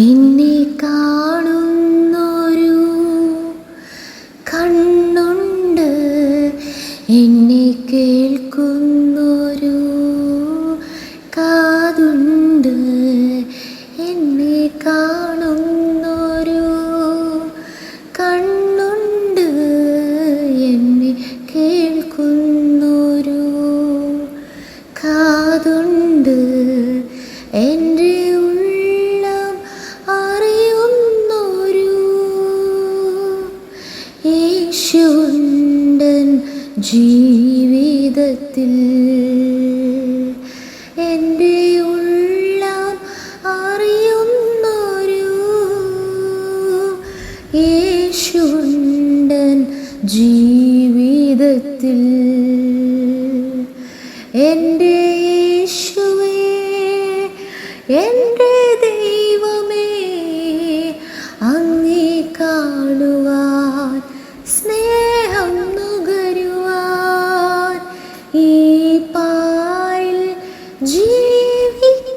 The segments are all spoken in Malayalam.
എന്നെ കാണുന്നൊരു കണ്ണുണ്ട്, എന്നെ കേൾക്കുന്നൊരു കാതുണ്ട്. എന്നെ കാണുന്നൊരു കണ്ണുണ്ട്, എന്നെ കേൾക്കുന്നൊരു കാതുണ്ട്. എൻ്റെ ഉള്ളം അറിയുന്നൊരു യേശുണ്ടൻ ജീവിതത്തിൽ. എൻ്റെ ഉള്ളം അറിയുന്നൊരു യേശുണ്ടൻ ജീവിതത്തിൽ. എൻ്റെ യേശുവേ, എൻ്റെ ദൈവമേ, അങ്ങേ കാണുവാൻ, സ്നേഹം നുകരുവാൻ, ഈ പാരിൽ ജീവിക്കുവാൻ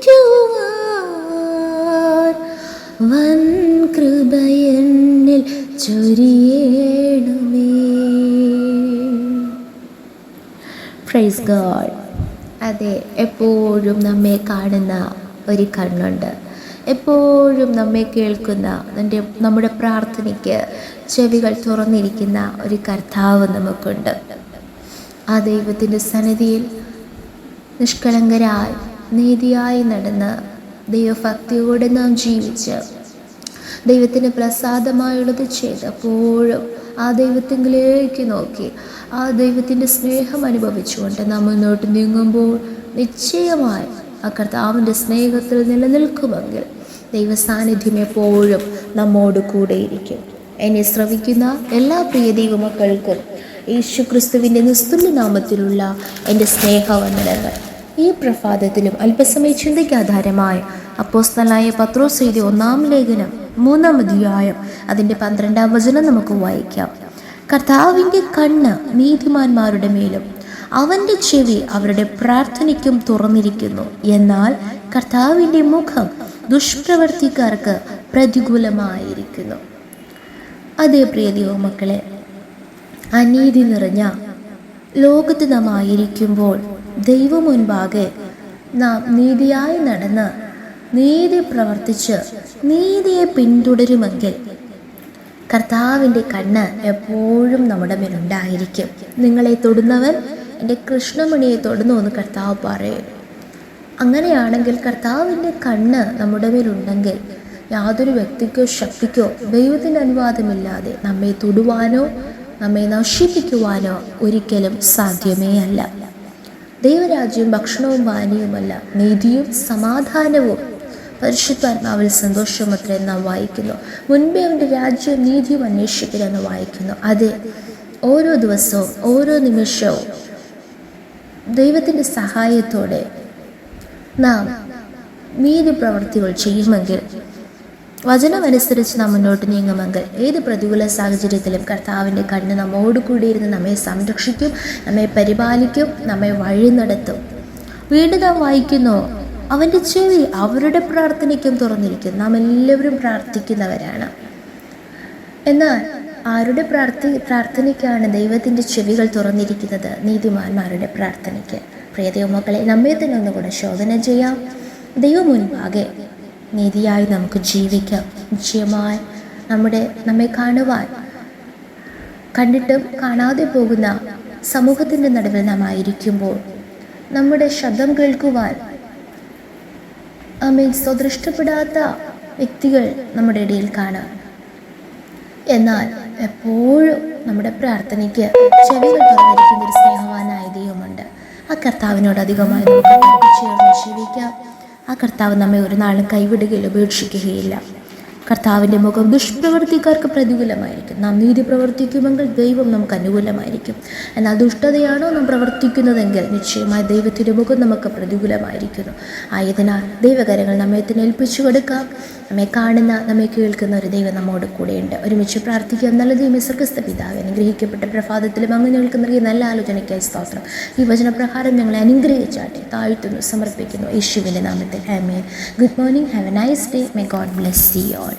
വൻ കൃപയെന്നിൽ ചൊരിയണമേ. Praise God. അതെ, എപ്പോഴും നമ്മെ കാണുന്ന ഒരു കണ്ണുണ്ട്, എപ്പോഴും നമ്മെ കേൾക്കുന്ന, നമ്മുടെ പ്രാർത്ഥനയ്ക്ക് ചെവികൾ തുറന്നിരിക്കുന്ന ഒരു കർത്താവ് നമുക്കുണ്ട്. ആ ദൈവത്തിൻ്റെ സന്നിധിയിൽ നിഷ്കളങ്കരായി നീതിയായി നടന്ന് ദൈവഭക്തിയോടെ നാം ജീവിച്ച് ദൈവത്തിന് പ്രസാദമായുള്ളത് ചെയ്ത് എപ്പോഴും ആ ദൈവത്തിലേക്ക് നോക്കി ആ ദൈവത്തിൻ്റെ സ്നേഹം അനുഭവിച്ചുകൊണ്ട് നാം മുന്നോട്ട് നീങ്ങുമ്പോൾ നിശ്ചയമായി ആ കർത്താവിൻ്റെ സ്നേഹത്തിൽ നിലനിൽക്കുമെങ്കിൽ ദൈവസാന്നിധ്യം എപ്പോഴും നമ്മോട് കൂടെയിരിക്കും. എന്നെ ശ്രവിക്കുന്ന എല്ലാ പ്രിയ ദൈവമക്കൾക്കും യേശു ക്രിസ്തുവിൻ്റെ നിസ്തുല്യ നാമത്തിലുള്ള എൻ്റെ സ്നേഹവന്ദനങ്ങൾ. ഈ പ്രഭാതത്തിലും അല്പസമയ ചിന്തയ്ക്ക് ആധാരമായ അപ്പോസ്തലനായ പത്രോസ് എഴുതിയ 1-ാം ലേഖനം 3-ാം അധ്യായം അതിൻ്റെ 12-ാം വചനം നമുക്ക് വായിക്കാം. കർത്താവിൻ്റെ കണ്ണ് നീതിമാന്മാരുടെ മേലും അവൻ്റെ ചെവി അവരുടെ പ്രാർത്ഥനയ്ക്കും തുറന്നിരിക്കുന്നു. എന്നാൽ കർത്താവിൻ്റെ മുഖം ദുഷ്പ്രവർത്തിക്കാർക്ക് പ്രതികൂലമായിരിക്കുന്നു. അതേ പ്രിയ ദൈവമക്കളെ, അനീതി നിറഞ്ഞ ലോകത്ത് നാം ആയിരിക്കുമ്പോൾ ദൈവം മുൻപാകെ നാം നീതിയായി നടന്ന് നീതി പ്രവർത്തിച്ച് നീതിയെ പിന്തുടരുമെങ്കിൽ കർത്താവിൻ്റെ കണ്ണ് എപ്പോഴും നമ്മുടെ മേലുണ്ടായിരിക്കും. നിങ്ങളെ തൊടുന്നവൻ എൻ്റെ കൃഷ്ണമണിയെ തൊടുന്നു എന്ന് കർത്താവ് പറയും. അങ്ങനെയാണെങ്കിൽ കർത്താവിൻ്റെ കണ്ണ് നമ്മുടെ മേലുണ്ടെങ്കിൽ യാതൊരു വ്യക്തിക്കോ ശക്തിക്കോ ദൈവത്തിൻ്റെ അനുവാദമില്ലാതെ നമ്മെ തൊടുവാനോ നമ്മെ നശിപ്പിക്കുവാനോ ഒരിക്കലും സാധ്യമേ അല്ല. ദൈവരാജ്യം ഭക്ഷണവും പാനീയവുമല്ല, നീതിയും സമാധാനവും പരിശുദ്ധാത്മാവിൽ സന്തോഷമത്രേ നാം വായിക്കുന്നു. മുൻപേ അവൻ്റെ രാജ്യവും നീതിയും അന്വേഷിക്കണമെന്ന് വായിക്കുന്നു. അത് ഓരോ ദിവസവും ഓരോ നിമിഷവും ദൈവത്തിൻ്റെ സഹായത്തോടെ നാം നീതി പ്രവർത്തികൾ ചെയ്യുമെങ്കിൽ, വചനമനുസരിച്ച് നാം മുന്നോട്ട് നീങ്ങുമെങ്കിൽ ഏത് പ്രതികൂല സാഹചര്യത്തിലും കർത്താവിൻ്റെ കണ്ണ് നമ്മോട് കൂടിയിരുന്ന് നമ്മെ സംരക്ഷിക്കും, നമ്മെ പരിപാലിക്കും, നമ്മെ വഴി നടത്തും. വീണ്ടും നാം വായിക്കുന്നു, അവൻ്റെ ചെവി അവരുടെ പ്രാർത്ഥനയ്ക്കും തുറന്നിരിക്കും. നാം എല്ലാവരും പ്രാർത്ഥിക്കുന്നവരാണ്. എന്നാൽ ആരുടെ പ്രാർത്ഥനയ്ക്കാണ് ദൈവത്തിൻ്റെ ചെവികൾ തുറന്നിരിക്കുന്നത്? നീതിമാന്മാരുടെ പ്രാർത്ഥനയ്ക്ക്. പ്രിയ ദൈവമക്കളെ, നമ്മെ തന്നെ ഒന്നുകൂടെ ശോധന ചെയ്യാം. ദൈവം മുൻപാകെ നീതിയായി നമുക്ക് ജീവിക്കാം. നിശ്ചയമായി നമ്മെ കാണുവാൻ, കണ്ടിട്ടും കാണാതെ പോകുന്ന സമൂഹത്തിൻ്റെ നടുവിൽ നാം ആയിരിക്കുമ്പോൾ നമ്മുടെ ശബ്ദം കേൾക്കുവാൻ സ്വദൃഷ്ടപ്പെടാത്ത വ്യക്തികൾ നമ്മുടെ ഇടയിൽ കാണാം. എന്നാൽ എപ്പോഴും നമ്മുടെ പ്രാർത്ഥനയ്ക്ക് ചെവികൾ തുറന്നിരിക്കുന്ന ഒരു സ്നേഹവാനായ ദൈവമുണ്ട്. ആ കർത്താവിനോട് അധികമായി നമുക്ക് ചേർന്ന് ജീവിക്കാം. ആ കർത്താവ് നമ്മെ ഒരു നാളും കൈവിടുകയില്ല, ഉപേക്ഷിക്കുകയില്ല. കർത്താവിൻ്റെ മുഖം ദുഷ്പ്രവർത്തിക്കാർക്ക് പ്രതികൂലമായിരിക്കും. നാം നീതി പ്രവർത്തിക്കുമെങ്കിൽ ദൈവം നമുക്ക് അനുകൂലമായിരിക്കും. എന്നാൽ ദുഷ്ടതയാണോ നാം പ്രവർത്തിക്കുന്നതെങ്കിൽ നിശ്ചയമായി ദൈവത്തിൻ്റെ മുഖം നമുക്ക് പ്രതികൂലമായിരിക്കുന്നു. ആയതിനാൽ ദൈവകാര്യങ്ങൾ നമ്മെ തന്നെ ഏൽപ്പിച്ചു കൊടുക്കാം. നമ്മെ കാണുന്ന, നമ്മെ കേൾക്കുന്ന ഒരു ദൈവം നമ്മോട് കൂടെയുണ്ട്. ഒരുമിച്ച് പ്രാർത്ഥിക്കുക. നല്ല ദൈവമേ, സ്വർഗ്ഗസ്ഥ പിതാവേ, അനുഗ്രഹിക്കപ്പെട്ട പ്രഭാതത്തിലും അങ്ങ് ഞങ്ങൾക്ക് നൽകിയ നല്ല ആലോചനയ്ക്കായി സ്തോത്രം. ഈ വചനപ്രകാരം ഞങ്ങളെ അനുഗ്രഹിച്ചാട്ടെ. താഴ്ത്തുന്നു, സമർപ്പിക്കുന്നു യേശുവിൻ്റെ നാമത്തിൽ. ആമേൻ. Good morning. Have a nice day. May God bless you all.